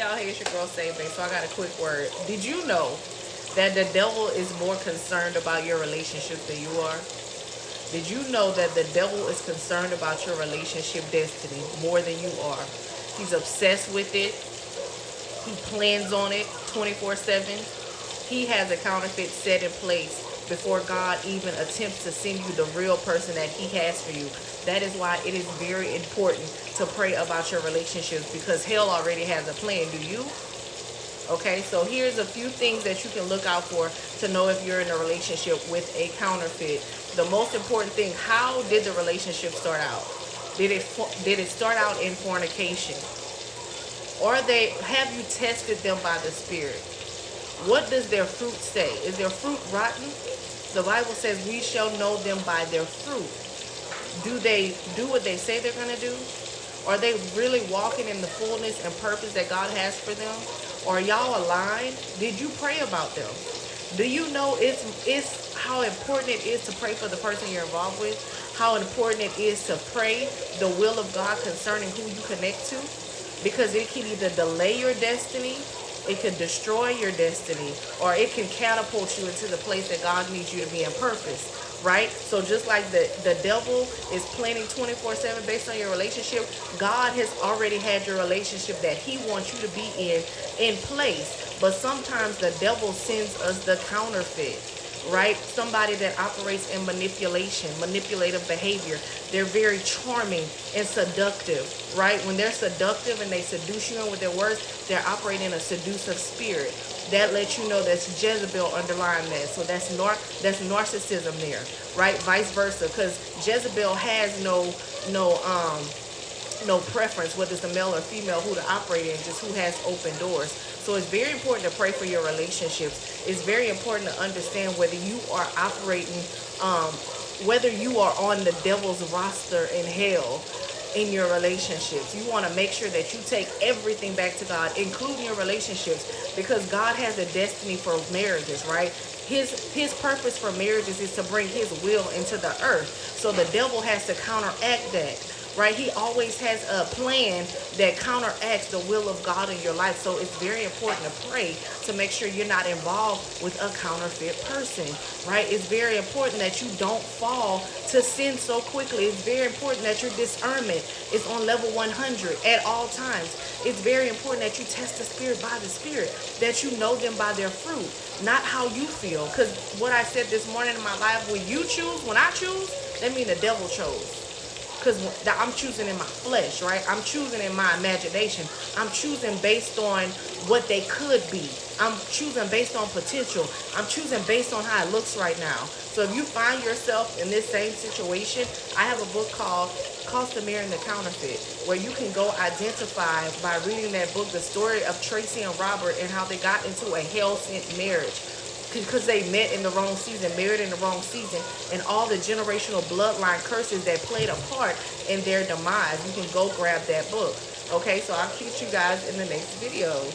y'all, hey, it's your girl Saving. So I got a quick word. Did you know that the devil is more concerned about your relationship than you are? Did you know that the devil is concerned about your relationship destiny more than you are? He's obsessed with it. He plans on it 24/7. He has a counterfeit set in place before God even attempts to send you the real person that he has for you. That is why it is very important to pray about your relationships, because hell already has a plan. Do you? Okay, so here's a few things that you can look out for to know if you're in a relationship with a counterfeit. The most important thing, how did the relationship start out? Did it start out in fornication? Or have you tested them by the Spirit? What does their fruit say? Is their fruit rotten? The Bible says we shall know them by their fruit. Do they do what they say they're going to do? Are they really walking in the fullness and purpose that God has for them? Or are y'all aligned? Did you pray about them? Do you know it's how important it is to pray for the person you're involved with? How important it is to pray the will of God concerning who you connect to? Because it can either delay your destiny, it can destroy your destiny, or it can catapult you into the place that God needs you to be in purpose. Right? So just like the devil is planning 24/7 based on your relationship, God has already had your relationship that he wants you to be in place. But sometimes the devil sends us the counterfeit, right? Somebody that operates in manipulation, manipulative behavior. They're very charming and seductive, right? When they're seductive and they seduce you with their words, they're operating in a seductive spirit. That lets you know that's Jezebel underlying that. So that's narcissism there, right? Vice versa, because Jezebel has no preference whether it's a male or female who to operate in, just who has open doors. So it's very important to pray for your relationships. It's very important to understand whether you are operating, whether you are on the devil's roster in hell in your relationships. You want to make sure that you take everything back to God, including your relationships, because God has a destiny for marriages, right? His purpose for marriages is to bring his will into the earth. So the devil has to counteract that. Right? He always has a plan that counteracts the will of God in your life. So it's very important to pray to make sure you're not involved with a counterfeit person. Right? It's very important that you don't fall to sin so quickly. It's very important that your discernment is on level 100 at all times. It's very important that you test the spirit by the Spirit, that you know them by their fruit, not how you feel. Because what I said this morning in my life, when I choose, that means the devil chose. Because I'm choosing in my flesh, right? I'm choosing in my imagination. I'm choosing based on what they could be. I'm choosing based on potential. I'm choosing based on how it looks right now. So if you find yourself in this same situation, I have a book called Cost of Marrying the Counterfeit, where you can go identify by reading that book the story of Tracy and Robert and how they got into a hell-sent marriage because they met in the wrong season, married in the wrong season, and all the generational bloodline curses that played a part in their demise. You can go grab that book. Okay, so I'll catch you guys in the next video.